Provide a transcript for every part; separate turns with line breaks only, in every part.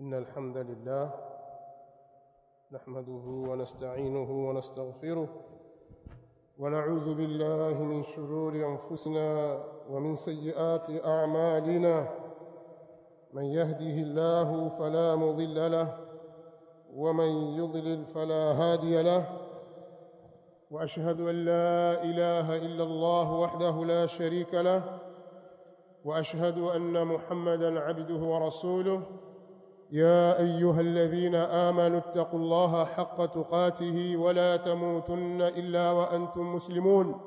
إن الحمد لله نحمده ونستعينه ونستغفره ونعوذ بالله من شرور أنفسنا ومن سيئات أعمالنا من يهده الله فلا مضل له ومن يضلل فلا هادي له وأشهد أن لا إله إلا الله وحده لا شريك له وأشهد أن محمدًا عبده ورسوله يا أيها الذين آمنوا اتقوا الله حق تقاته ولا تموتن إلا وأنتم مسلمون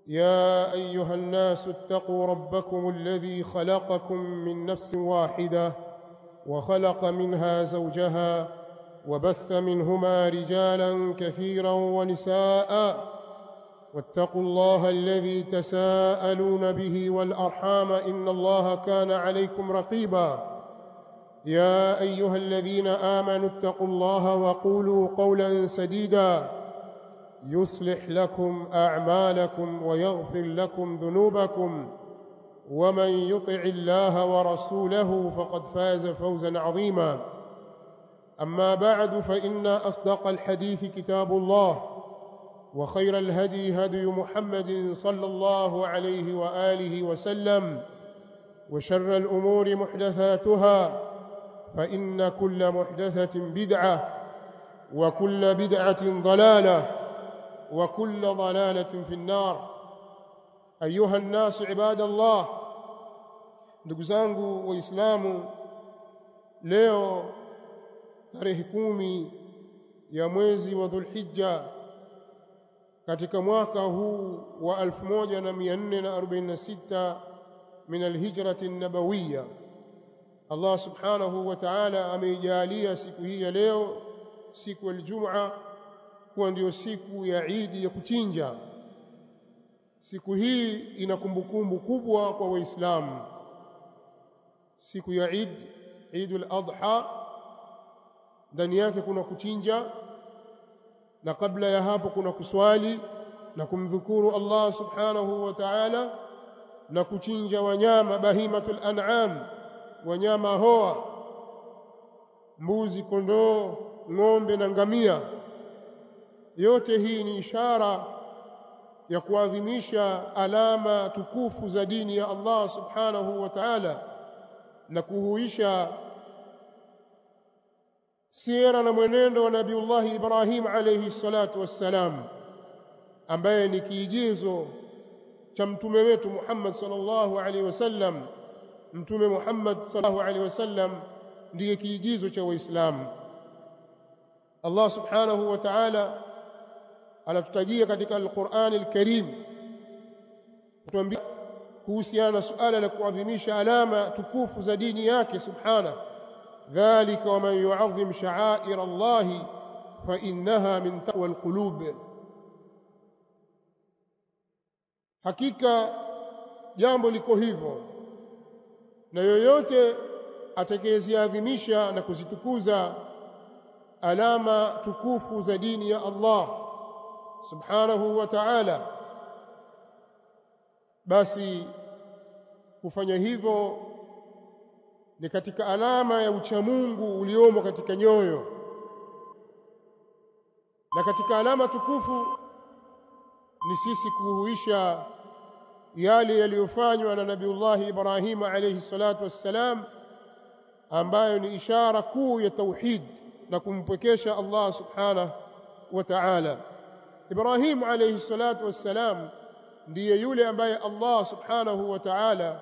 يا أيها الناس اتقوا ربكم الذي خلقكم من نفس واحدة وخلق منها زوجها وبث منهما رجالا كثيرا ونساء واتقوا الله الذي تساءلون به والأرحام إن الله كان عليكم رقيبا يا أيها الذين آمنوا اتقوا الله وقولوا قولا سديدا يصلح لكم أعمالكم ويغفر لكم ذنوبكم ومن يطع الله ورسوله فقد فاز فوزا عظيما أما بعد فإن أصدق الحديث كتاب الله وخير الهدي هدي محمد صلى الله عليه وآله وسلم وشر الأمور محدثاتها فإن كل محدثة بدعة وكل بدعة ضلالة وكل ضلالة في النار أيها الناس عباد الله ndugu zangu waislamu leo tarehe 10 ya mwezi wa Dhulhijja katika mwaka huu wa 1446 min alhijrati an-nabawiyya Allah subhanahu wa ta'ala ameijalia siku hii ya leo siku ya Ijumaa kuwa ndio siku ya Eid ya kuchinja. Siku hii ina kumbukumbu kubwa kwa Waislamu. Siku ya Eid, Eidul Adha, ndani yake kuna kuchinja na kabla ya hapo kuna kuswali na kumdhukuru Allah subhanahu wa ta'ala na kuchinja wanyama bahimatul an'am, wanyama hoa, mbuzi, kondoo, ng'ombe na ngamia. Yote hii ni ishara ya kuadhimisha alama tukufu za dini ya Allah subhanahu wa ta'ala na kuhuisha sira na mwenendo wa Nabiullah Ibrahim alayhi salatu wassalam, ambaye ni kiigizo cha mtume wetu Muhammad sallallahu alayhi wasallam. Mtume Muhammad sallallahu alayhi wasallam ndiye kiigizo cha Waislamu. Allah subhanahu wa ta'ala anatutajia katika Al-Qur'an Al-Karim kutuambia kuhusiana na suala la kuadhimisha alama tukufu za dini yake subhanahu. Dhalika wa man yu'azzim sha'air Allah fa innaha min taqwa al-qulub. Hakika jambo liko hivyo, na yoyote atakayeziadhimisha na kuzitukuza alama tukufu za dini ya Allah subhanahu wa ta'ala, basi kufanya hivyo ni katika alama ya uchamungu uliomo katika nyoyo. Na katika alama tukufu ni sisi kuhuisha yale yaliyofanywa na Nabiullah Ibrahim alayhi salatu wassalam, ambayo ni ishara kuu ya tauhid na kumpwekesha Allah subhanahu wa ta'ala. Ibrahim alayhi salatu wassalam ndiye yule ambaye Allah subhanahu wa ta'ala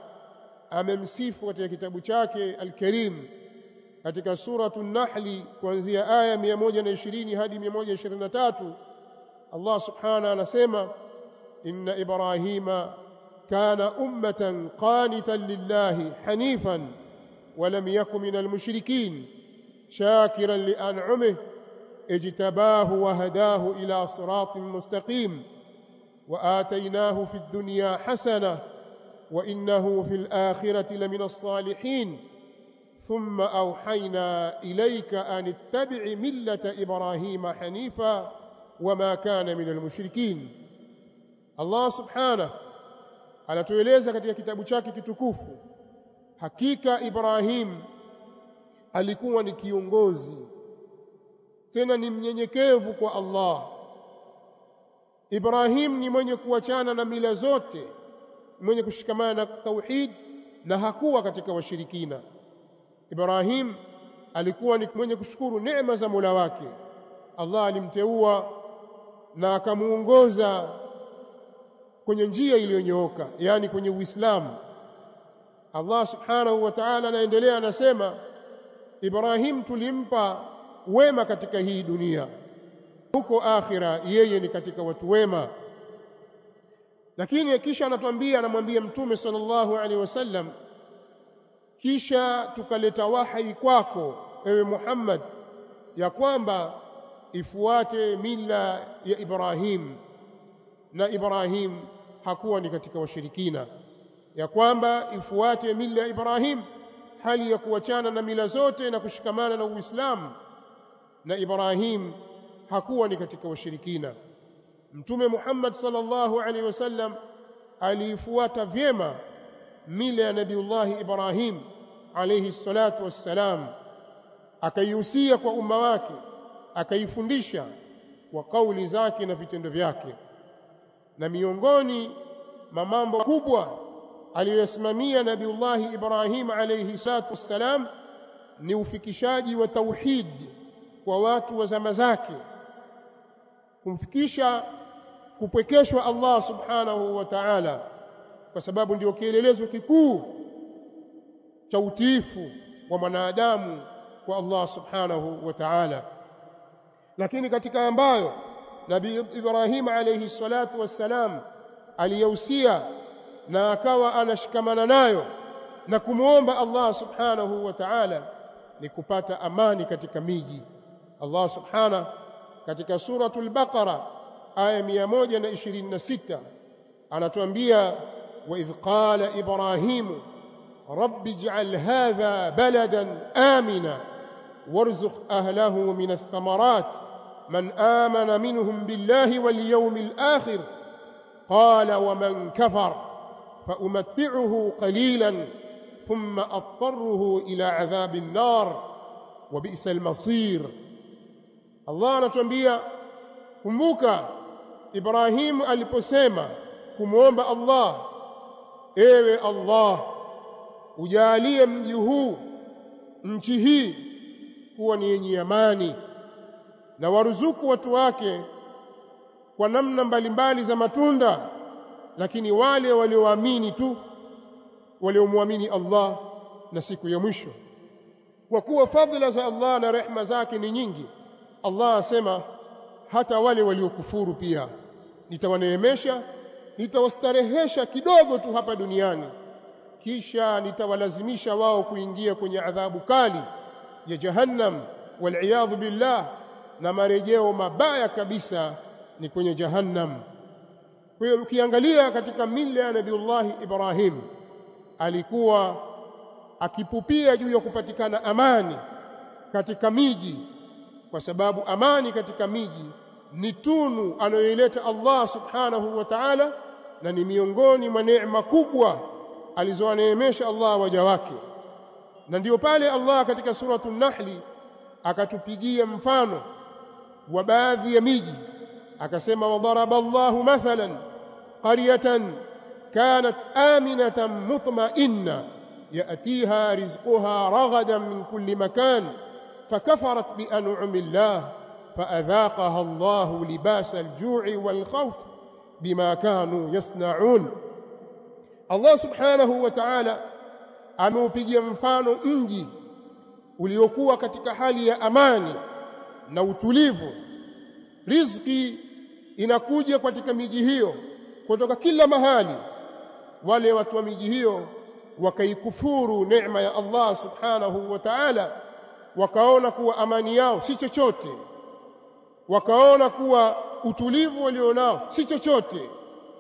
amemsifu katika kitabu chake Al-Karim katika suratu An-Nahl kuanzia aya 120 hadi 123. Allah subhanahu anasema, inna Ibrahima kana ummatan qanitan lillahi hanifan wa lam yakun minal mushrikin shakiran li an'amihi ijtabahu wa hadahu ila siratin mustaqim wa atainahu fid dunya hasanah wa innahu fil akhirati laminas salihin thumma awhayna ilayka an ittabi' millata Ibrahima hanifa wama kana minal mushrikin. Allah subhanahu anatueleza katika kitabu chake kitukufu, hakika Ibrahim alikuwa ni kiongozi, tena ni mnyenyekevu kwa Allah. Ibrahim ni mwenye kuachana na mila zote, mwenye kushikamana na tauhid, na hakuwa katika washirikina. Ibrahim alikuwa ni mwenye kushukuru neema za Mola wake. Allah alimteua na akamuongoza kwenye njia iliyonyooka, yani kwenye Uislamu. Allah subhanahu wa ta'ala anaendelea anasema, Ibrahim tulimpa wema katika hii dunia, huko akhira yeye ni katika watu wema. Lakini kisha anamwambia Mtume sallallahu alaihi wasallam, kisha tukaleta wahi kwako ewe Muhammad ya kwamba ifuate mila ya Ibrahim, na Ibrahim hakuwa ni katika washirikina, ya kwamba ifuate mila ya Ibrahim hali ya kuachana na mila zote na kushikamana na Uislamu, na Ibrahim hakuwa ni katika washirikina. Mtume Muhammad sallallahu alaihi wasallam alifuata vyema mila ya Nabiullah Ibrahim alayhi salatu wassalam, akaihusia kwa umma wake, akaifundisha kwa kauli zake na vitendo vyake. Na miongoni mwa mambo kubwa aliyosimamia Nabiullah Ibrahim alayhi salatu wassalam ni ufikishaji wa tauhid kwa watu wa zama zake, kumfikisha kupwekeshwa Allah subhanahu wa ta'ala, kwa sababu ndio kielelezo kikuu cha utiifu wa mwanadamu kwa Allah subhanahu wa ta'ala. Lakini katika ambayo Nabii Ibrahim alayhi salatu wassalam aliyahusia na akawa anashikamana nayo na kumuomba Allah subhanahu wa ta'ala ni kupata amani katika miji. Allah subhanahu katika suratul Baqara aya 126 anatuambia, wa idh qala Ibrahimu rabbi ij'al hadha baladan amina warzuq ahlahu min ath-thamarat man amana minhum billahi wal yawmil akhir qala wa man kafar fa umatti'uhu qalilan thumma adtarruhu ila adhabin nar wa bi'sal masir. Allah anatuambia, kumbuka Ibrahim aliposema kumuomba Allah, ewe Allah ujalie mji huu, nchi hii kuwa ni yenye amani, na waruzuku watu wake kwa namna mbalimbali za matunda, lakini wale walioamini tu, waliomwamini Allah na siku ya mwisho. Kwa kuwa fadhila za Allah na rehema zake ni nyingi, Allah asema hata wale waliokufuru pia nitawaneemesha, nitawastarehesha kidogo tu hapa duniani, kisha nitawalazimisha wao kuingia kwenye adhabu kali ya Jahannam wal billah, na marejeo mabaya kabisa ni kwenye Jahannam. Kwa hiyo ukiangalia katika mila ya Nabiullah Ibrahim, alikuwa akipupia juu ya kupatikana amani katika miji, kwa sababu amani katika miji ni tunu anayoileta Allah subhanahu wa ta'ala, na ni miongoni mwa neema kubwa alizowaneemesha Allah waja wake. Na ndio pale Allah katika suratul Nahli akatupigia mfano wa baadhi ya miji, akasema, wadaraba Allahu mathalan qaryatan kanat aminatan mutma'inna ya'tiha rizquha ragadan min kulli makan fakafarat bi an'ami Allah faadhaqaha Allahu libasa al-ju'i wal-khawf bima kanu yasna'un. Allah subhanahu wa ta'ala ameupigia mfano mji uliokuwa katika hali ya amani na utulivu. Riziki inakuja katika miji hiyo kutoka kila mahali. Wale watu wa miji hiyo wakaikufuru neema ya Allah subhanahu wa ta'ala, wakaona kuwa amani yao si chochote, wakaona kuwa utulivu walionao si chochote,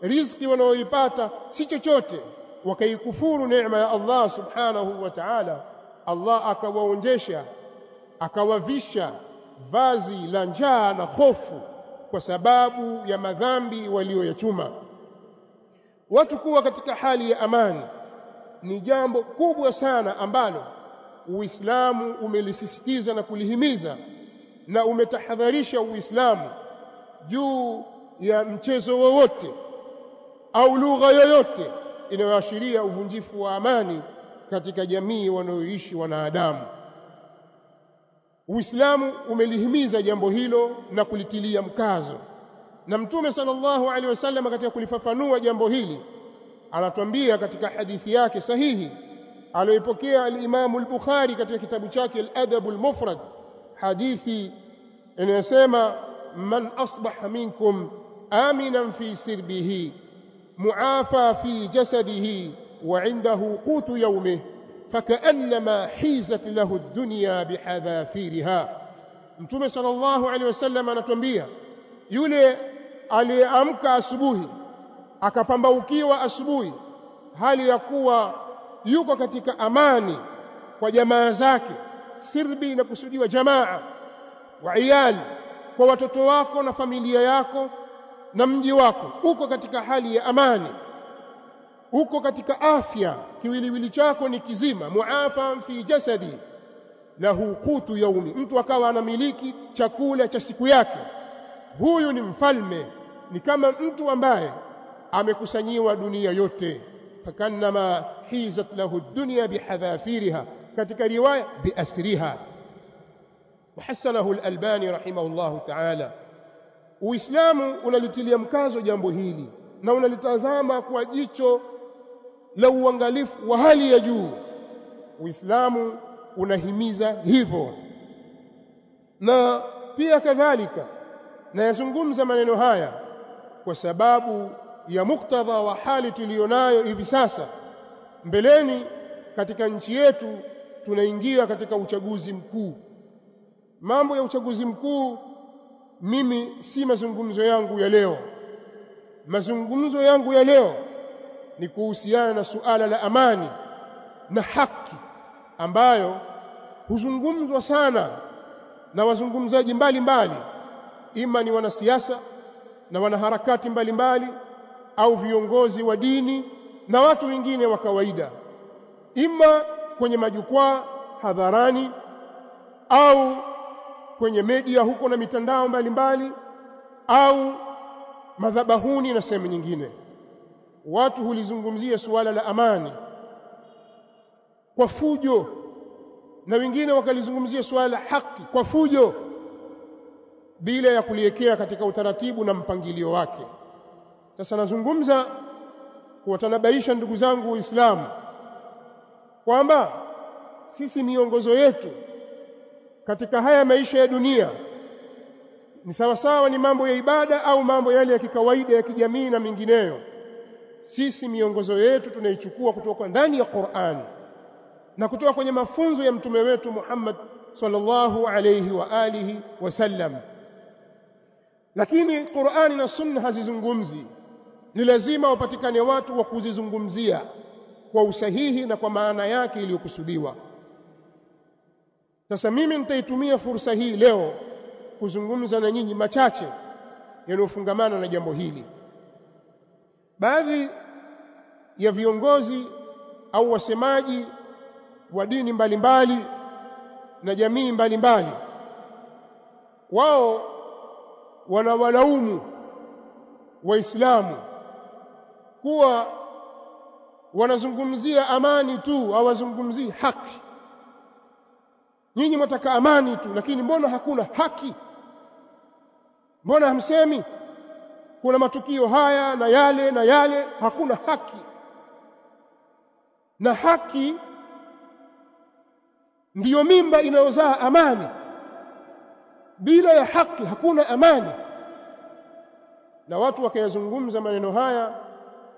riziki wanaoipata si chochote, wakaikufuru neema ya Allah subhanahu wa ta'ala. Allah akawaonjesha, akawavisha vazi la njaa na hofu kwa sababu ya madhambi walioyachuma. Watu kuwa katika hali ya amani ni jambo kubwa sana ambalo Uislamu umelisisitiza na kulihimiza na umetahadharisha Uislamu juu ya mchezo wowote au lugha yoyote inayoashiria uvunjifu wa amani katika jamii wanaoishi wanadamu. Uislamu umelihimiza jambo hilo na kulitilia mkazo, na Mtume sallallahu alaihi wasallam katika kulifafanua jambo hili anatuambia katika hadithi yake sahihi aliyopokea al-Imam al-Bukhari katika kitabu chake al-Adab al-Mufrad, hadithi inayosema man asbaha minkum aminan fi sirbihi muafa fi jasadihi wa indahu qutu yawmihi fakaannama hizat lahu ad-dunya bihadhafiriha. Mtume sallallahu alaihi wasallam anatuambia yule aliyeamka asubuhi akapambaukiwa asubuhi hali ya kuwa yuko katika amani kwa jamaa zake, sirbi na kusudiwa jamaa wa iyali, kwa watoto wako na familia yako na mji wako, uko katika hali ya amani, uko katika afya, kiwiliwili chako ni kizima, muafa fi jasadi lahu qutu yaumi, mtu akawa anamiliki chakula cha siku yake, huyu ni mfalme, ni kama mtu ambaye amekusanyiwa dunia yote. Fakannama hizat lahu dunya bihadhafiriha, katika riwaya biasriha. Wahasanahu al-Albani rahimahullahu ta'ala. Uislamu unalitilia mkazo jambo hili na unalitazama kwa jicho la uangalifu wa hali ya juu. Uislamu unahimiza hivyo, na pia kadhalika na yazungumza maneno haya kwa sababu ya muktadha wa hali tulionayo hivi sasa. Mbeleni katika nchi yetu tunaingia katika uchaguzi mkuu. Mambo ya uchaguzi mkuu mimi si mazungumzo yangu ya leo. Mazungumzo yangu ya leo ni kuhusiana na suala la amani na haki ambayo huzungumzwa sana na wazungumzaji mbalimbali, ima ni wanasiasa na wanaharakati mbalimbali au viongozi wa dini na watu wengine wa kawaida, ima kwenye majukwaa hadharani au kwenye media huko na mitandao mbalimbali au madhabahuni na sehemu nyingine. Watu hulizungumzia suala la amani kwa fujo, na wengine wakalizungumzia suala la haki kwa fujo, bila ya kuliwekea katika utaratibu na mpangilio wake. Sasa nazungumza kuwatanabaisha ndugu zangu Waislamu kwamba sisi miongozo yetu katika haya maisha ya dunia ni sawasawa ni mambo ya ibada au mambo yale ya kikawaida ya kijamii na mengineyo. Sisi miongozo yetu tunaichukua kutoka ndani ya Qur'an na kutoka kwenye mafunzo ya mtume wetu Muhammad sallallahu alayhi wa alihi wasallam. Lakini Qur'ani na Sunna hazizungumzi, ni lazima wapatikane watu wa kuzizungumzia kwa usahihi na kwa maana yake iliyokusudiwa. Sasa mimi nitaitumia fursa hii leo kuzungumza na nyinyi machache yanayofungamana na jambo hili. Baadhi ya viongozi au wasemaji wa dini mbalimbali na jamii mbalimbali, wao wanawalaumu Waislamu kuwa wanazungumzia amani tu, hawazungumzii haki. Nyinyi mtaka amani tu, lakini mbona hakuna haki? Mbona hamsemi kuna matukio haya na yale na yale, hakuna haki? Na haki ndiyo mimba inayozaa amani. Bila ya haki hakuna amani. Na watu wakayazungumza maneno haya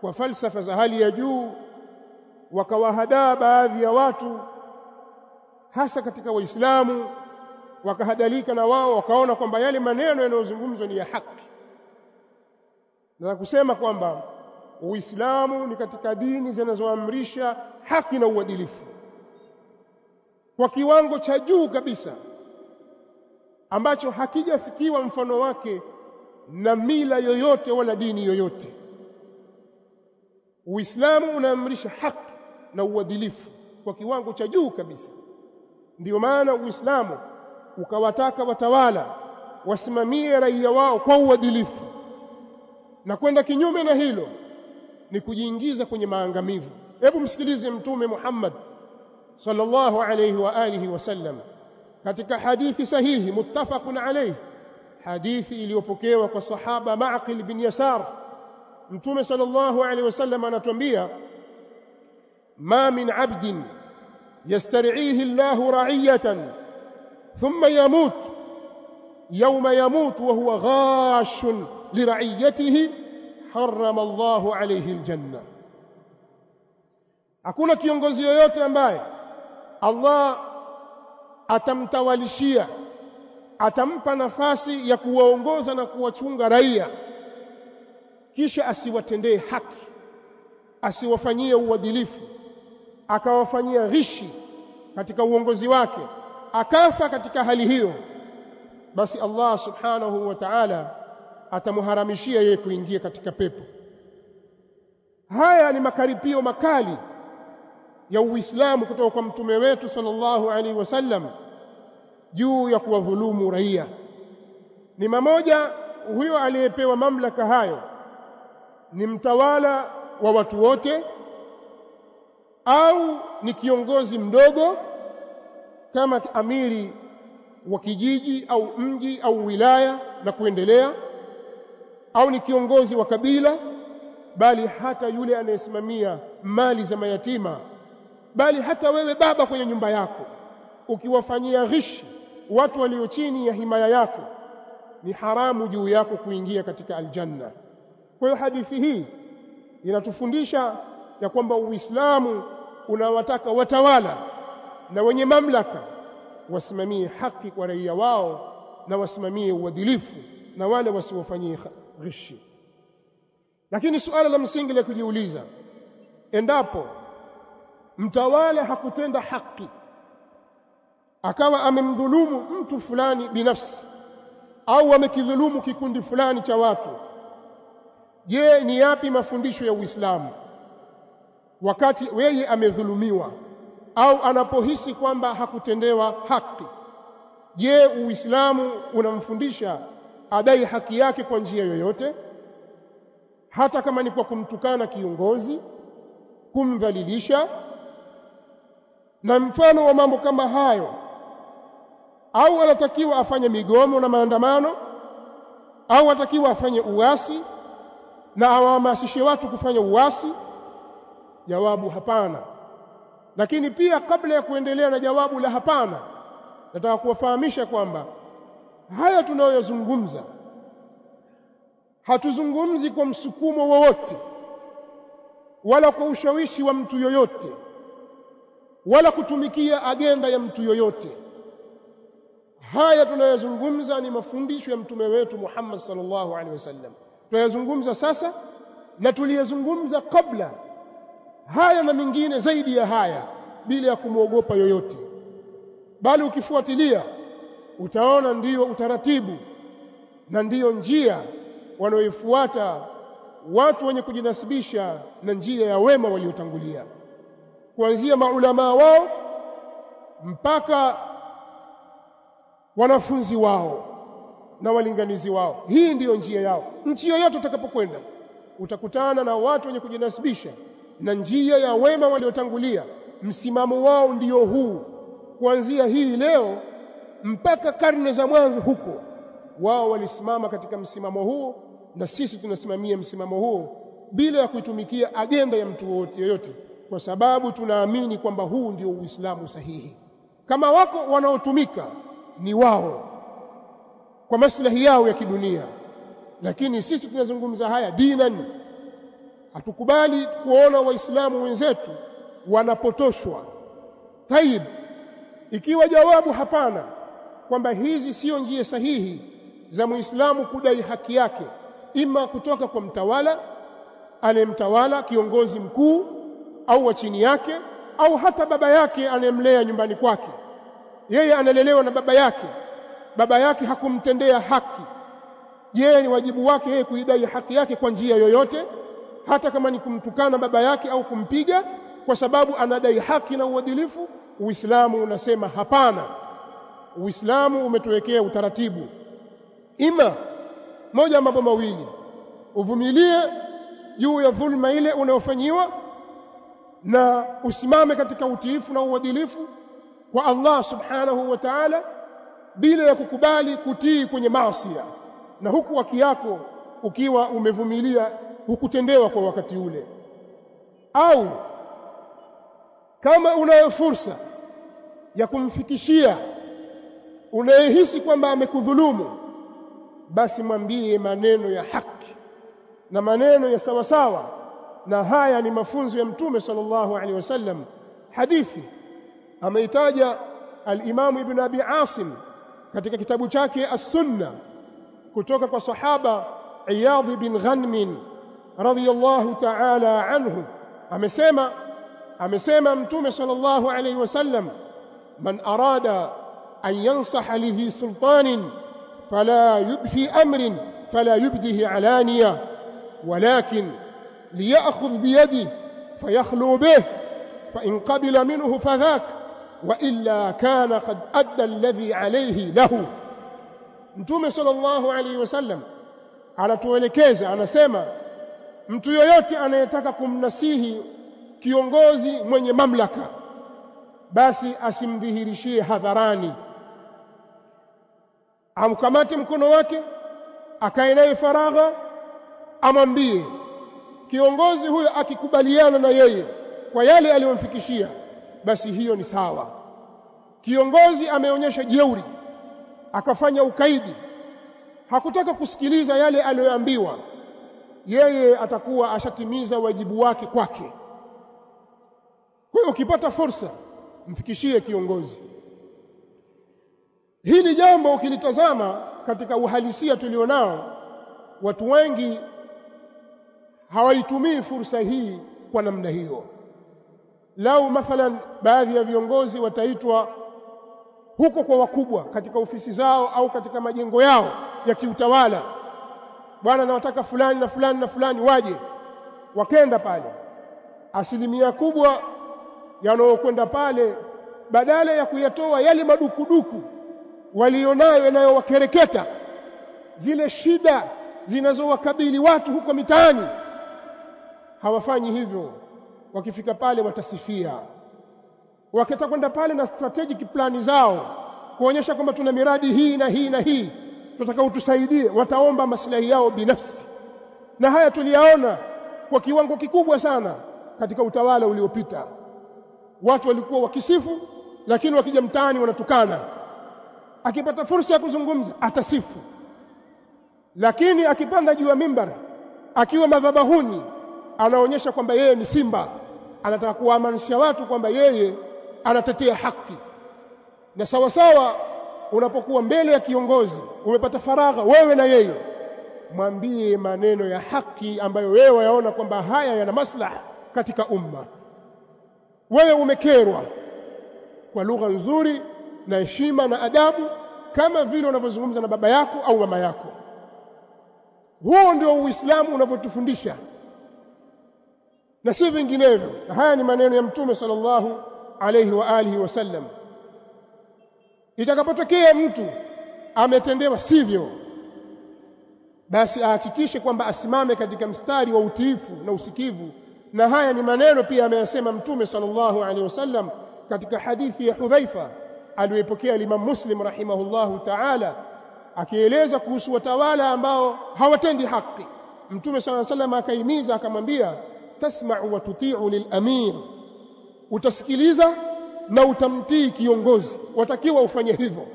kwa falsafa za hali ya juu, wakawahadaa baadhi ya watu hasa katika Waislamu, wakahadalika na wao, wakaona kwamba yale maneno yanayozungumzwa ni ya haki, na kusema kwamba Uislamu ni katika dini zinazoamrisha haki na uadilifu kwa kiwango cha juu kabisa ambacho hakijafikiwa mfano wake na mila yoyote wala dini yoyote. Uislamu unaamrisha haki na uadilifu kwa kiwango cha juu kabisa. Ndio maana Uislamu ukawataka watawala wasimamie raia wao kwa uadilifu, na kwenda kinyume na hilo ni kujiingiza kwenye maangamivu. Hebu msikilize Mtume Muhammad sallallahu alayhi wa alihi wasallam katika hadithi sahihi muttafaqun alayhi, hadithi iliyopokewa kwa sahaba Ma'qil bin Yasar. Mtume sallallahu alayhi wasallam anatuambia, ma min 'abdin yastar'ihi Allahu ra'iyatan thumma yamut yawma yamut wa huwa ghashun li ra'iyatihi harrama Allahu alayhi aljanna. Hakuna kiongozi yoyote ambaye Allah atamtawalishia, atampa nafasi ya kuwaongoza na kuwachunga raia, kisha asiwatendee haki, asiwafanyie uadilifu, akawafanyia ghishi katika uongozi wake, akafa katika hali hiyo, basi Allah subhanahu wa ta'ala atamharamishia yeye kuingia katika pepo. Haya ni makaripio makali ya Uislamu kutoka kwa mtume wetu sallallahu alaihi wasallam juu ya kuwadhulumu raia. Ni mmoja huyo aliyepewa mamlaka hayo ni mtawala wa watu wote au ni kiongozi mdogo kama amiri wa kijiji au mji au wilaya na kuendelea, au ni kiongozi wa kabila, bali hata yule anayesimamia mali za mayatima, bali hata wewe baba kwenye nyumba yako ukiwafanyia ghishi watu walio chini ya himaya yako, ni haramu juu yako kuingia katika aljanna. Kwa hiyo hadithi hii inatufundisha ya kwamba Uislamu unawataka watawala na wenye mamlaka wasimamie haki kwa raia wao na wasimamie uadilifu na wale wasiwafanyie ghishi. Lakini suala la msingi la kujiuliza, endapo mtawala hakutenda haki, akawa amemdhulumu mtu fulani binafsi au amekidhulumu kikundi fulani cha watu, je, ni yapi mafundisho ya Uislamu wakati yeye amedhulumiwa au anapohisi kwamba hakutendewa haki? Je, Uislamu unamfundisha adai haki yake kwa njia yoyote, hata kama ni kwa kumtukana kiongozi, kumdhalilisha na mfano wa mambo kama hayo? Au anatakiwa afanye migomo na maandamano, au anatakiwa afanye uasi na awahamasishe watu kufanya uasi? Jawabu, hapana. Lakini pia kabla ya kuendelea na jawabu la hapana, nataka kuwafahamisha kwamba haya tunayozungumza hatuzungumzi kwa msukumo wowote wala kwa ushawishi wa mtu yoyote wala kutumikia agenda ya mtu yoyote. Haya tunayozungumza ni mafundisho ya mtume wetu Muhammad sallallahu alaihi wasallam. Tunayozungumza sasa na tuliyozungumza kabla haya na mengine zaidi ya haya, bila ya kumwogopa yoyote, bali ukifuatilia utaona ndiyo utaratibu na ndiyo njia wanaoifuata watu wenye kujinasibisha na njia ya wema waliotangulia, kuanzia maulama wao mpaka wanafunzi wao na walinganizi wao. Hii ndiyo njia yao. Nchi yoyote utakapokwenda utakutana na watu wenye kujinasibisha na njia ya wema waliotangulia. Msimamo wao ndiyo huu, kuanzia hii leo mpaka karne za mwanzo huko, wao walisimama katika msimamo huu, na sisi tunasimamia msimamo huu bila ya kuitumikia agenda ya mtu yoyote, kwa sababu tunaamini kwamba huu ndio Uislamu sahihi. Kama wako wanaotumika ni wao kwa maslahi yao ya kidunia, lakini sisi tunazungumza haya dinan. Hatukubali kuona waislamu wenzetu wanapotoshwa. Taib, ikiwa jawabu hapana, kwamba hizi sio njia sahihi za Muislamu kudai haki yake, ima kutoka kwa mtawala, anemtawala kiongozi mkuu au wa chini yake, au hata baba yake anemlea nyumbani kwake, yeye analelewa na baba yake hakumtendea haki. Je, ni wajibu wake yeye kuidai haki yake kwa njia yoyote, hata kama ni kumtukana baba yake au kumpiga, kwa sababu anadai haki na uadilifu? Uislamu unasema hapana. Uislamu umetuwekea utaratibu, ima moja mambo mawili: uvumilie juu ya dhulma ile unayofanyiwa na usimame katika utiifu na uadilifu kwa Allah subhanahu wa ta'ala, bila ya kukubali kutii kwenye maasi, na huku haki yako ukiwa umevumilia hukutendewa kwa wakati ule. Au kama unayo fursa ya kumfikishia unayehisi kwamba amekudhulumu, basi mwambie maneno ya haki na maneno ya sawa sawa. Na haya ni mafunzo ya Mtume sallallahu alaihi wasallam. Hadithi ameitaja al-Imam Ibn Abi Asim katika kitabu chake As-Sunnah kutoka kwa sahaba Iyadh bin Ghanm radhiyallahu ta'ala anhu. Amesema Mtume sallallahu alaihi wasallam, man arada an yansaha lidhi sultanin fala yubfi amrin fala yubdihi alaniya walakin liyakhudh biyadihi fayakhlu bih fa in qabila minhu fadhak wa illa kana qad adda alladhi alayhi lahu. Mtume sallallahu alaihi wasallam anatuelekeza, anasema mtu yoyote anayetaka kumnasihi kiongozi mwenye mamlaka, basi asimdhihirishie hadharani, amkamate mkono wake akae naye faragha, amwambie. Kiongozi huyo akikubaliana na yeye kwa yale aliyomfikishia, basi hiyo ni sawa. Kiongozi ameonyesha jeuri, akafanya ukaidi, hakutaka kusikiliza yale aliyoambiwa, yeye atakuwa ashatimiza wajibu wake kwake. Kwa hiyo ukipata fursa, mfikishie kiongozi. Hili jambo ukilitazama katika uhalisia tulionao, watu wengi hawaitumii fursa hii kwa namna hiyo. Lau mathalan baadhi ya viongozi wataitwa huko kwa wakubwa katika ofisi zao au katika majengo yao ya kiutawala, bwana nawataka fulani na fulani na fulani waje, wakenda pale, asilimia kubwa yanayokwenda pale, badala ya kuyatoa yale madukuduku walionayo yanayowakereketa, zile shida zinazowakabili watu huko mitaani, hawafanyi hivyo. Wakifika pale watasifia, wakitaka kwenda pale na strategic plani zao kuonyesha kwamba tuna miradi hii na hii na hii, tunataka utusaidie. Wataomba maslahi yao binafsi, na haya tuliyaona kwa kiwango kikubwa sana katika utawala uliopita. Watu walikuwa wakisifu, lakini wakija mtaani wanatukana. Akipata fursa ya kuzungumza atasifu, lakini akipanda juu ya mimbar, akiwa madhabahuni, anaonyesha kwamba yeye ni simba, anataka kuwaamanisha watu kwamba yeye anatetea haki. Na sawa sawa, unapokuwa mbele ya kiongozi, umepata faragha wewe na yeye, mwambie maneno ya haki ambayo wewe yaona kwamba haya yana maslaha katika umma. Wewe umekerwa, kwa lugha nzuri na heshima na adabu, kama vile unavyozungumza na baba yako au mama yako. Huo ndio Uislamu unavyotufundisha, na si vinginevyo. Haya ni maneno ya Mtume sallallahu alayhi wa alihi wasallam. Itakapotokea mtu ametendewa sivyo, basi ahakikishe kwamba asimame katika mstari wa utiifu na usikivu. Na haya ni maneno pia ameyasema Mtume sallallahu alayhi wasallam katika hadithi ya Hudhaifa aliyopokea Imam Muslim rahimahullahu ta'ala, akieleza kuhusu watawala ambao hawatendi haki. Mtume sallallahu alayhi wasallam akaimiza, akamwambia, tasma'u wa tuti'u lilamir, utasikiliza na utamtii kiongozi, watakiwa ufanye hivyo.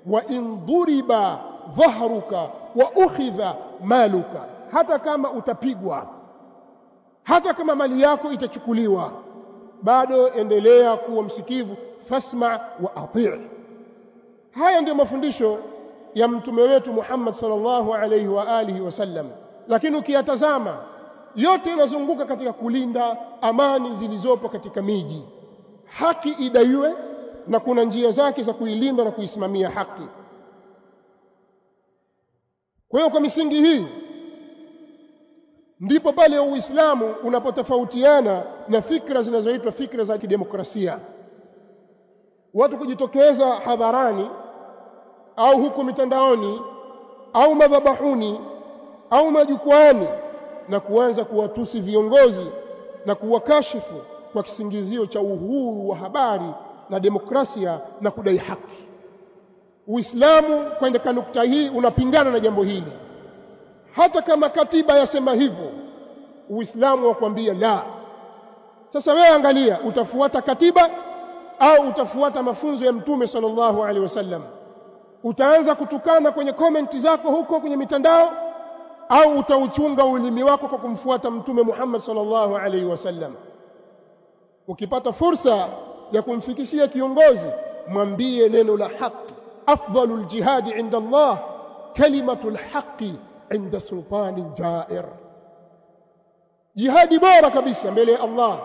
Wa in duriba dhahruka wa ukhidha maluka, hata kama utapigwa, hata kama mali yako itachukuliwa, bado endelea kuwa msikivu. Fasma wa ati'. Haya ndio mafundisho ya mtume wetu Muhammad sallallahu alayhi wa alihi wasallam. Lakini ukiyatazama yote yanazunguka katika kulinda amani zilizopo katika miji. Haki idaiwe, na kuna njia zake za kuilinda na kuisimamia haki. Kwa hiyo kwa misingi hii ndipo pale Uislamu unapotofautiana na fikra zinazoitwa fikra za kidemokrasia. watu kujitokeza hadharani au huko mitandaoni au madhabahuni au majukwani na kuanza kuwatusi viongozi na kuwakashifu kwa kisingizio cha uhuru wa habari na demokrasia na kudai haki. Uislamu kwenda nukta hii unapingana na jambo hili. Hata kama katiba yasema hivyo, Uislamu wakwambia la. Sasa wewe angalia, utafuata katiba au utafuata mafunzo ya Mtume sallallahu alaihi wasallam? Utaanza kutukana kwenye komenti zako huko kwenye mitandao au utauchunga ulimi wako kwa kumfuata Mtume Muhammad sallallahu alaihi wasallam? Ukipata fursa ya kumfikishia kiongozi, mwambie neno la haki. Afdalul jihadi inda Allah kalimatul haqi inda sultanin jair. Jihadi bora kabisa mbele ya Allah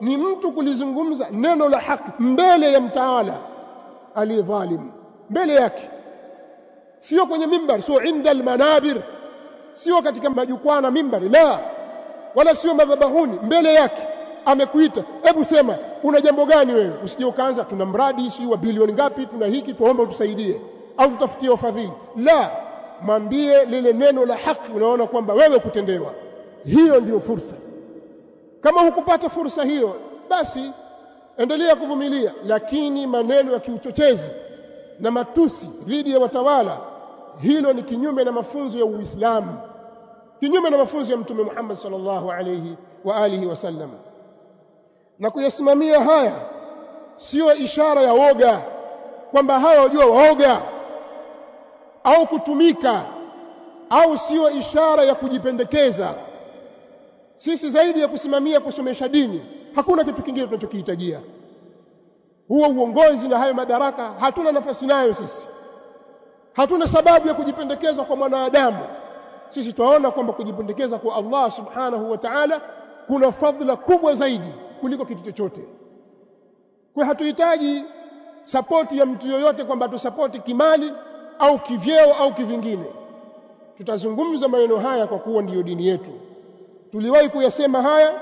ni mtu kulizungumza neno la haki mbele ya mtawala aliyedhalim, mbele yake, sio kwenye mimbar, sio inda almanabir, sio katika majukwaa na mimbari, la, wala sio madhabahuni, mbele yake. Amekuita, hebu sema una jambo gani wewe? Usije ukaanza tuna mradi si wa bilioni ngapi, tuna hiki, tuombe utusaidie au tutafutie wafadhili. La, mwambie lile neno la haki unaona kwamba wewe kutendewa. Hiyo ndiyo fursa. Kama hukupata fursa hiyo, basi endelea kuvumilia, lakini maneno ya kiuchochezi na matusi dhidi ya watawala, hilo ni kinyume na mafunzo ya Uislamu, kinyume na mafunzo ya Mtume Muhammad sallallahu alayhi wa alihi wasallam. Na kuyasimamia haya sio ishara ya woga, kwamba hawa wajua waoga au kutumika, au sio ishara ya kujipendekeza. Sisi zaidi ya kusimamia kusomesha dini, hakuna kitu kingine tunachokihitajia. Huo uongozi na hayo madaraka hatuna nafasi nayo sisi. Hatuna sababu ya kujipendekeza kwa mwanadamu. Sisi tunaona kwamba kujipendekeza kwa Allah subhanahu wa ta'ala kuna fadhila kubwa zaidi kuliko kitu chochote. Kwa hatuhitaji sapoti ya mtu yoyote, kwamba tusapoti kimali au kivyeo au kivingine. Tutazungumza maneno haya kwa kuwa ndiyo dini yetu. Tuliwahi kuyasema haya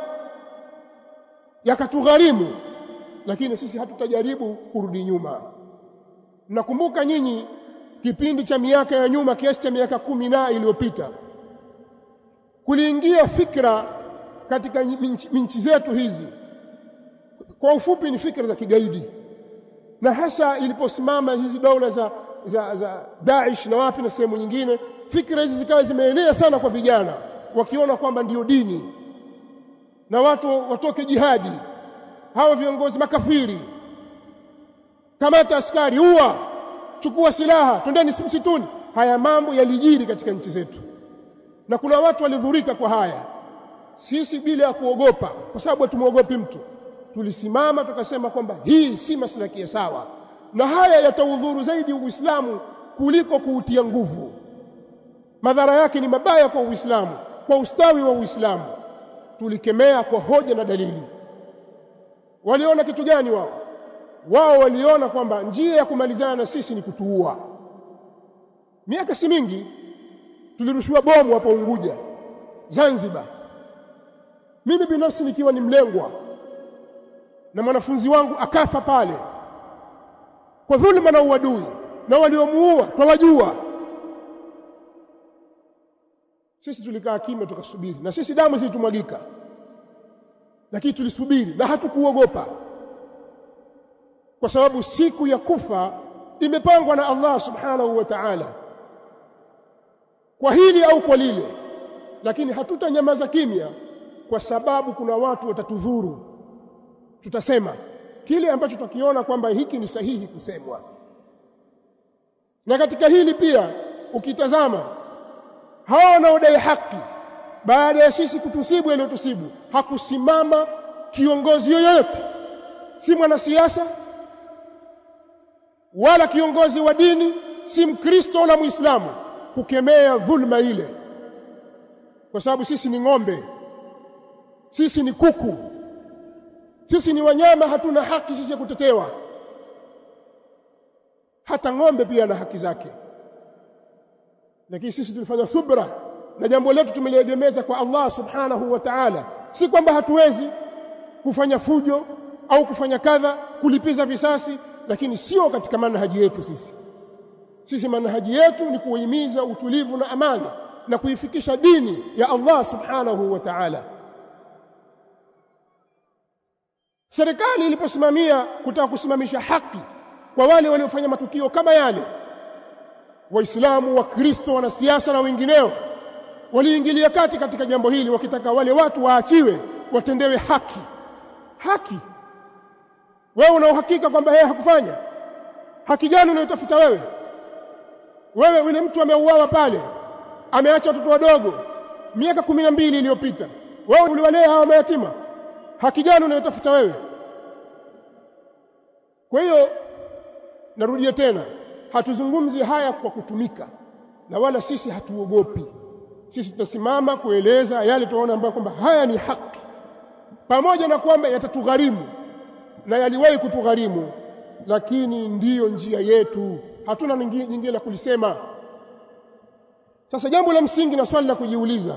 yakatugharimu, lakini sisi hatutajaribu kurudi nyuma. Nakumbuka nyinyi kipindi cha miaka ya nyuma, kiasi cha miaka 10 iliyopita, kuliingia fikra katika nchi zetu hizi, kwa ufupi ni fikra za kigaidi, na hasa iliposimama hizi dola za Daesh na wapi na sehemu nyingine, fikra hizi zikawa zimeenea sana kwa vijana, wakiona kwamba ndiyo dini na watu watoke jihadi. Hawa viongozi makafiri, kamata askari, ua, chukua silaha, twendeni msituni. Haya mambo yalijiri katika nchi zetu, na kuna watu walidhurika kwa haya. Sisi bila ya kuogopa, kwa sababu hatumuogopi mtu, tulisimama tukasema kwamba hii si maslaki ya sawa, na haya yataudhuru zaidi Uislamu kuliko kuutia nguvu. Madhara yake ni mabaya kwa Uislamu, kwa ustawi wa Uislamu. Tulikemea kwa hoja na dalili. Waliona kitu gani wao? Wao waliona kwamba njia ya kumalizana na sisi ni kutuua. Miaka si mingi tulirushiwa bomu hapa Unguja, Zanzibar. Mimi binafsi nikiwa ni mlengwa, na mwanafunzi wangu akafa pale kwa dhulma na uadui, na waliomuua twawajua. Sisi tulikaa kimya tukasubiri, na sisi damu zilitumwagika, lakini tulisubiri na hatukuogopa, kwa sababu siku ya kufa imepangwa na Allah subhanahu wa ta'ala, kwa hili au kwa lile. Lakini hatutanyamaza kimya, kwa sababu kuna watu watatudhuru. Tutasema kile ambacho tukiona kwamba hiki ni sahihi kusemwa. Na katika hili pia ukitazama, hawa wanaodai haki, baada ya sisi kutusibu yaliyotusibu, hakusimama kiongozi yoyote, si mwanasiasa wala kiongozi wa dini, si Mkristo wala Muislamu, kukemea dhulma ile. Kwa sababu sisi ni ng'ombe, sisi ni kuku, sisi ni wanyama, hatuna haki sisi ya kutetewa. Hata ng'ombe pia ana haki zake. Lakini sisi tulifanya subra, na jambo letu tumeliegemeza kwa Allah subhanahu wa ta'ala. Si kwamba hatuwezi kufanya fujo au kufanya kadha, kulipiza visasi, lakini sio katika manhaji yetu sisi manhaji yetu ni kuhimiza utulivu na amani na kuifikisha dini ya Allah subhanahu wa ta'ala. Serikali iliposimamia kutaka kusimamisha haki kwa wale waliofanya matukio kama yale, Waislamu, Wakristo, wanasiasa na wengineo waliingilia kati katika jambo hili, wakitaka wale watu waachiwe, watendewe haki. Wewe una uhakika kwamba yeye hakufanya? Haki gani unayotafuta wewe? Yule mtu ameuawa pale, ameacha watoto wadogo miaka 12 iliyopita, wewe uliwalea hawa mayatima, haki gani unayotafuta wewe? Kwa hiyo narudia tena, hatuzungumzi haya kwa kutumika, na wala sisi hatuogopi. Sisi tutasimama kueleza yale tunaona ambayo kwamba haya ni haki, pamoja na kwamba yatatugharimu na yaliwahi kutugharimu, lakini ndiyo njia yetu, hatuna nyingine la kulisema. Sasa jambo la msingi na swali la kujiuliza,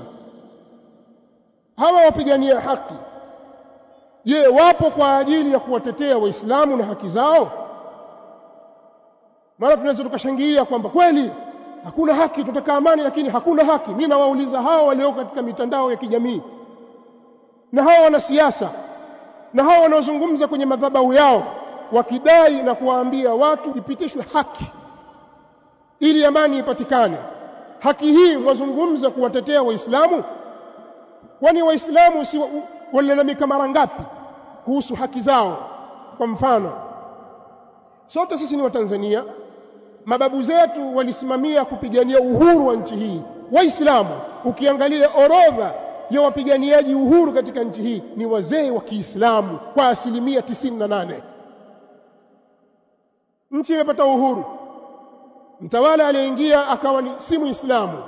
hawa wapigania haki, je, wapo kwa ajili ya kuwatetea Waislamu na haki zao? Mara tunaweza tukashangilia kwamba kweli hakuna haki, tutaka amani, lakini hakuna haki. Mimi nawauliza hao walio katika mitandao ya kijamii na hao wanasiasa na hao wanaozungumza kwenye madhabahu yao wakidai na kuwaambia watu ipitishwe haki ili amani ipatikane, haki hii mwazungumza kuwatetea Waislamu? Kwani Waislamu si walalamika mara ngapi kuhusu haki zao? Kwa mfano, sote sisi ni Watanzania, mababu zetu walisimamia kupigania uhuru wa nchi hii. Waislamu, ukiangalia orodha ya wapiganiaji uhuru katika nchi hii ni wazee wa Kiislamu kwa 98%. Nchi imepata uhuru, mtawala aliyeingia akawa si Muislamu,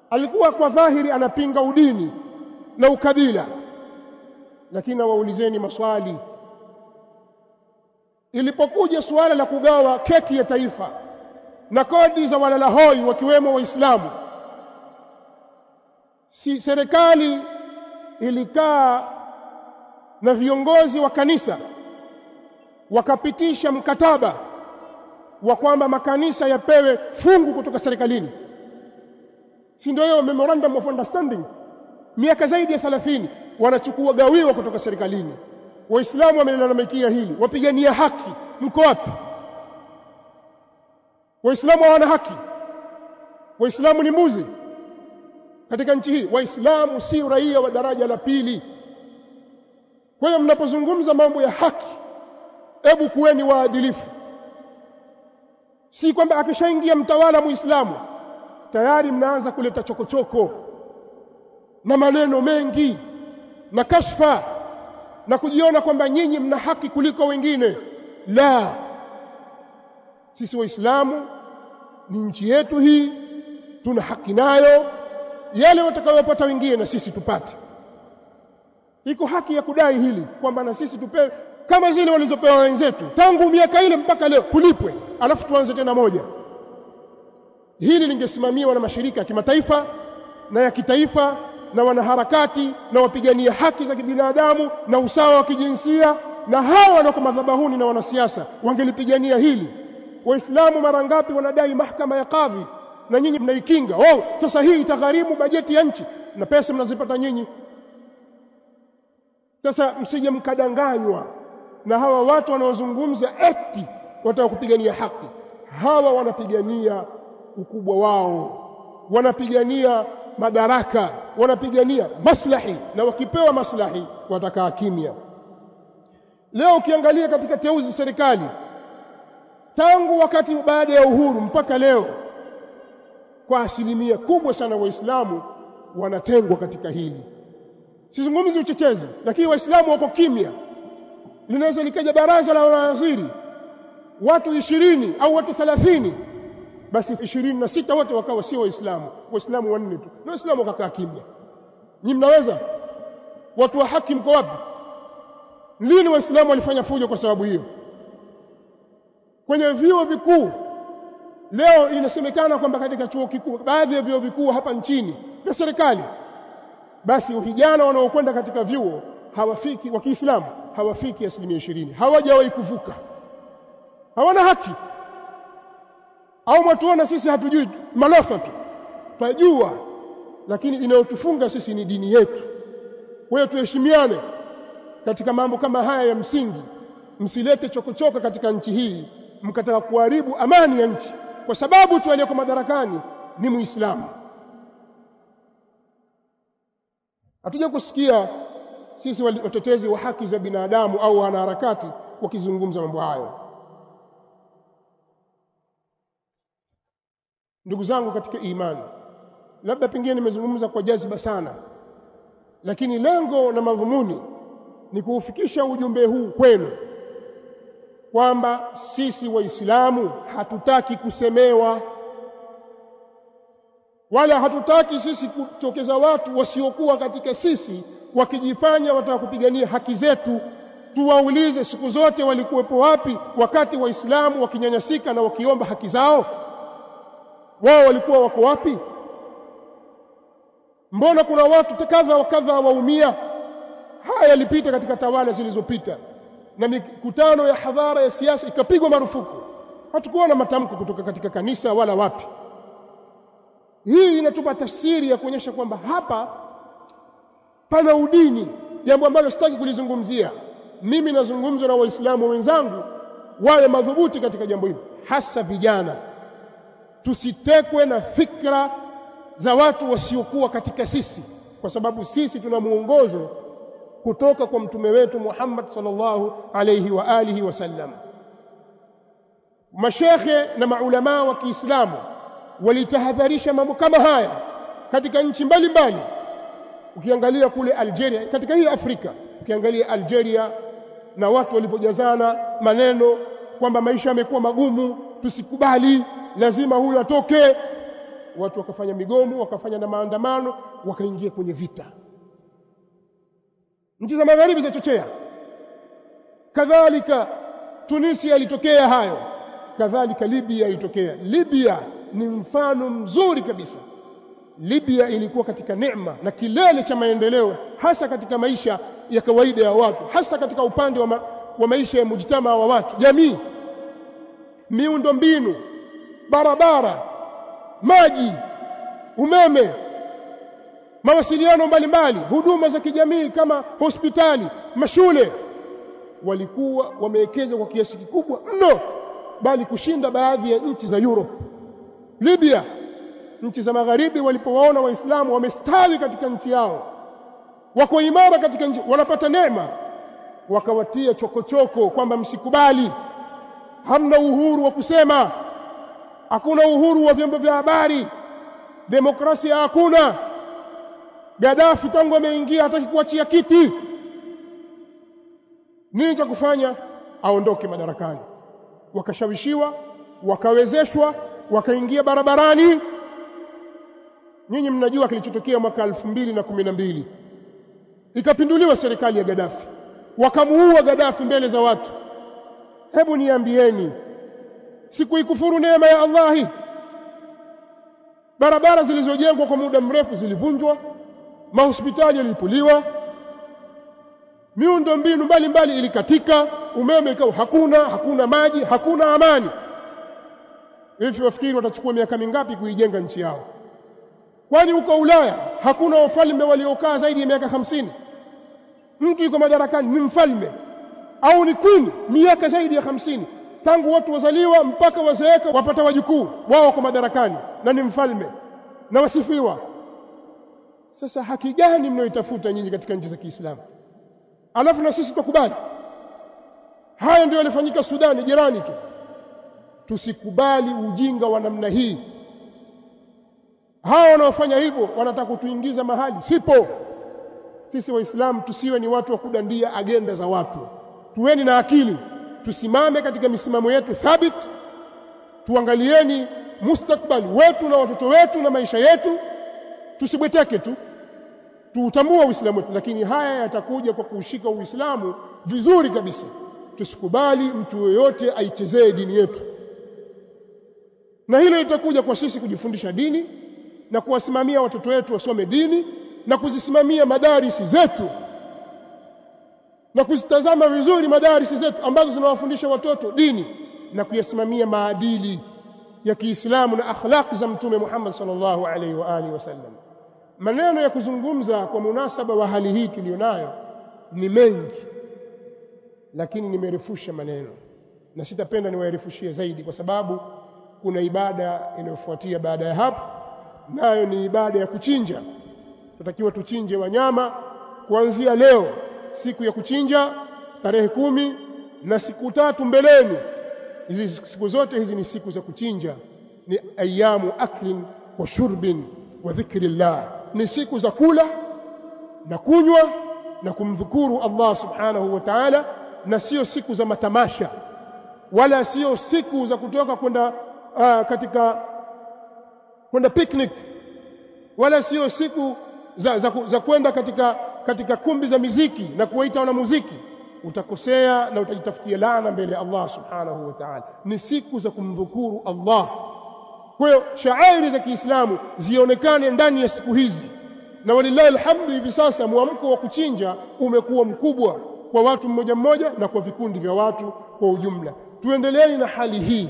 alikuwa kwa dhahiri anapinga udini na ukabila, lakini waulizeni maswali. Ilipokuja suala la kugawa keki ya taifa na kodi za walalahoi wakiwemo Waislamu, si serikali ilikaa na viongozi wa kanisa wakapitisha mkataba wa kwamba makanisa yapewe fungu kutoka serikalini? Si ndio hiyo memorandum of understanding? Miaka zaidi ya 30 wanachukua gawiwa kutoka serikalini. Waislamu wamelalamikia hili, wapigania haki, mko wapi? Waislamu hawana haki? Waislamu ni mbuzi katika nchi hii? Waislamu si raia wa daraja la pili. Kwa hiyo mnapozungumza mambo ya haki, hebu kuweni waadilifu. Si kwamba akishaingia mtawala Muislamu tayari mnaanza kuleta chokochoko na maneno mengi na kashfa na kujiona kwamba nyinyi mna haki kuliko wengine. La, sisi Waislamu ni nchi yetu hii, tuna haki nayo. Yale watakayopata wengine na sisi tupate. Iko haki ya kudai hili kwamba na sisi tupewe kama zile walizopewa wenzetu tangu miaka ile mpaka leo, tulipwe, alafu tuanze tena moja. Hili lingesimamiwa na mashirika ya kimataifa na ya kitaifa na wanaharakati na wapigania haki za kibinadamu na usawa wa kijinsia, na hawa wanaoko madhabahuni na wanasiasa wangelipigania hili. Waislamu mara ngapi wanadai mahakama ya kadhi na nyinyi mnaikinga? Sasa hii itagharimu bajeti ya nchi na pesa mnazipata nyinyi. Sasa msije mkadanganywa na hawa watu wanaozungumza eti wataka kupigania haki. Hawa wanapigania ukubwa wao, wanapigania madaraka, wanapigania maslahi, na wakipewa maslahi watakaa kimya. Leo ukiangalia katika teuzi serikali tangu wakati baada ya uhuru mpaka leo, kwa asilimia kubwa sana Waislamu wanatengwa katika hili. Sizungumzi uchochezi, lakini Waislamu wako kimya. Linaweza likaja baraza la mawaziri watu 20 au watu 30, basi 26 wote wakawa sio Waislamu, Waislamu 4 tu, na Waislamu wakakaa kimya. Nyinyi mnaweza? Watu wa haki mko wapi? Lini Waislamu walifanya fujo kwa sababu hiyo? Kwenye vyuo vikuu leo inasemekana kwamba katika chuo kikuu, baadhi ya vyuo vikuu hapa nchini vya serikali, basi vijana wanaokwenda katika vyuo hawafiki, wa Kiislamu hawafiki 20%, hawajawahi kuvuka. hawana haki. Au mtuona sisi hatujui, malofa tu tunajua, lakini inayotufunga sisi ni dini yetu. Kwa hiyo tuheshimiane katika mambo kama haya ya msingi. Msilete chokochoko katika nchi hii mkataka kuharibu amani ya nchi kwa sababu tu aliyeko madarakani ni Muislamu. Hatuja kusikia sisi watetezi wa haki za binadamu au wanaharakati wakizungumza mambo hayo. Ndugu zangu katika imani, labda pengine nimezungumza kwa jaziba sana, lakini lengo na madhumuni ni kuufikisha ujumbe huu kwenu kwamba sisi Waislamu hatutaki kusemewa, wala hatutaki sisi kutokeza watu wasiokuwa katika sisi wakijifanya wataka kupigania haki zetu. Tuwaulize, siku zote walikuwepo wapi wakati Waislamu wakinyanyasika na wakiomba haki zao? Wao walikuwa wako wapi? Mbona kuna watu kadha wa kadha waumia? Haya yalipita katika tawala zilizopita, na mikutano ya hadhara ya siasa ikapigwa marufuku. Hatukuona matamko kutoka katika kanisa wala wapi. Hii inatupa tafsiri ya kuonyesha kwamba hapa pana udini, jambo ambalo sitaki kulizungumzia. Mimi nazungumza na Waislamu wenzangu wale madhubuti katika jambo hili, hasa vijana. Tusitekwe na fikra za watu wasiokuwa katika sisi, kwa sababu sisi tuna muongozo kutoka kwa mtume wetu Muhammad sallallahu alayhi wa alihi wasallam. Mashekhe na maulama wa Kiislamu walitahadharisha mambo kama haya katika nchi mbalimbali. Ukiangalia kule Algeria, katika hii Afrika, ukiangalia Algeria na watu walipojazana maneno kwamba maisha yamekuwa magumu, tusikubali, lazima huyu atoke, watu wakafanya migomo, wakafanya na maandamano, wakaingia kwenye vita. Nchi za magharibi zachochea. Kadhalika Tunisia ilitokea hayo, kadhalika Libya ilitokea. Libya ni mfano mzuri kabisa. Libya ilikuwa katika neema na kilele cha maendeleo, hasa katika maisha ya kawaida ya watu, hasa katika upande wa maisha ya mujtamaa wa watu, jamii, miundo mbinu, barabara, maji, umeme, mawasiliano mbalimbali, huduma za kijamii kama hospitali, mashule. Walikuwa wamewekeza kwa kiasi kikubwa mno, bali kushinda baadhi ya nchi za Europe. Libya, nchi za magharibi walipowaona Waislamu wamestawi katika nchi yao, wako imara katika nchi, wanapata neema, wakawatia chokochoko kwamba msikubali, hamna uhuru wa kusema, hakuna uhuru wa vyombo vya habari, demokrasia hakuna. Gaddafi tangu ameingia hataki kuachia kiti. Nini cha kufanya? Aondoke madarakani. Wakashawishiwa, wakawezeshwa, wakaingia barabarani. Nyinyi mnajua kilichotokea mwaka 2012. Ikapinduliwa serikali ya Gaddafi, wakamuua Gaddafi mbele za watu. Hebu niambieni, sikuikufuru neema ya Allahi? Barabara zilizojengwa kwa muda mrefu zilivunjwa, mahospitali yalipuliwa, miundo mbinu mbalimbali ilikatika, umeme ikawa hakuna maji, hakuna amani. Hivi wafikiri watachukua miaka mingapi kuijenga nchi yao? Kwani huko Ulaya hakuna wafalme waliokaa zaidi ya miaka 50? Mtu yuko madarakani ni mfalme au ni queen miaka zaidi ya 50, tangu watu wazaliwa mpaka wazeeka wapata wajukuu wao kwa madarakani, na ni mfalme na wasifiwa. Sasa haki gani mnayoitafuta nyinyi katika nchi za Kiislamu? Alafu na sisi tukubali? Haya ndio yalifanyika Sudani, jirani tu. Tusikubali ujinga wa namna hii. Hao wanaofanya hivyo wanataka kutuingiza mahali sipo. Sisi Waislamu tusiwe ni watu wa kudandia agenda za watu. Tuweni na akili, tusimame katika misimamo yetu thabiti, tuangalieni mustakbali wetu na watoto wetu na maisha yetu. Tusibweteke tu, tuutambue Uislamu wetu, lakini haya yatakuja kwa kuushika Uislamu vizuri kabisa. Tusikubali mtu yoyote aichezee dini yetu, na hilo litakuja kwa sisi kujifundisha dini na kuwasimamia watoto wetu wasome dini na kuzisimamia madarisi zetu na kuzitazama vizuri madarisi zetu ambazo zinawafundisha watoto dini, na kuyasimamia maadili ya Kiislamu na akhlaq za Mtume Muhammad sallallahu alaihi wa alihi wasallam. Maneno ya kuzungumza kwa munasaba wa hali hii tulionayo ni mengi, lakini nimerefusha maneno na sitapenda niwarefushie zaidi, kwa sababu kuna ibada inayofuatia baada ya hapo, nayo ni ibada ya kuchinja. Tutakiwa tuchinje wanyama kuanzia leo, siku ya kuchinja tarehe 10 na siku 3 mbeleni. Hizi siku zote hizi ni siku za kuchinja, ni ayamu aklin wa shurbin wa dhikrillah, ni siku za kula na kunywa na kumdhukuru Allah subhanahu wa ta'ala, na sio siku za matamasha, wala sio siku za kutoka kwenda kwenda picnic, wala sio siku za kwenda katika kumbi za muziki na kuwaita wana muziki. Utakosea na utajitafutia laana mbele ya Allah subhanahu wa ta'ala. Ni siku za kumdhukuru Allah. Kwa hiyo shairi za Kiislamu zionekane ndani ya siku hizi, na walillahi alhamdu hivi sasa muamko wa kuchinja umekuwa mkubwa kwa watu mmoja mmoja na kwa vikundi vya watu kwa ujumla. Tuendeleeni na hali hii,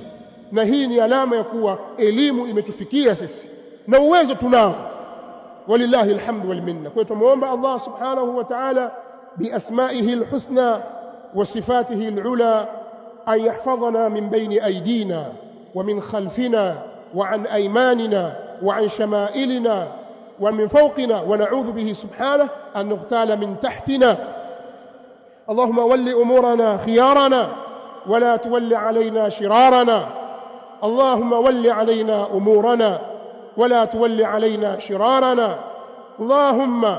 na hii ni alama ya kuwa elimu imetufikia sisi na uwezo tunao, walillahi alhamdu wal minna. Kwa hiyo tumuomba Allah subhanahu wa ta'ala بأسمائه الحسنى وصفاته العلى أن يحفظنا من بين أيدينا ومن خلفنا وعن أيماننا وعن شمائلنا ومن فوقنا، ونعوذ به سبحانه أن نغتال من تحتنا. اللهم ول أمورنا خيارنا ولا تول علينا شرارنا. اللهم ول علينا أمورنا ولا تول علينا شرارنا. اللهم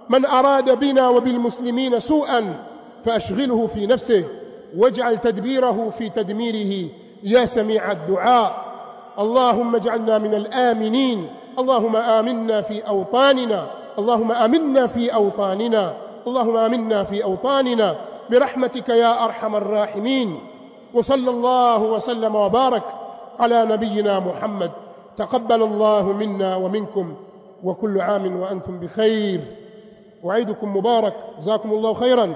من أراد بنا وبالمسلمين سوءا فأشغله في نفسه واجعل تدبيره في تدميره يا سميع الدعاء. اللهم اجعلنا من الآمنين. اللهم آمنا في أوطاننا. اللهم آمنا في أوطاننا. اللهم آمنا في أوطاننا برحمتك يا أرحم الراحمين. وصلى الله وسلم وبارك على نبينا محمد. تقبل الله منا ومنكم، وكل عام وأنتم بخير. وعيدكم مبارك، جزاكم الله خيرا.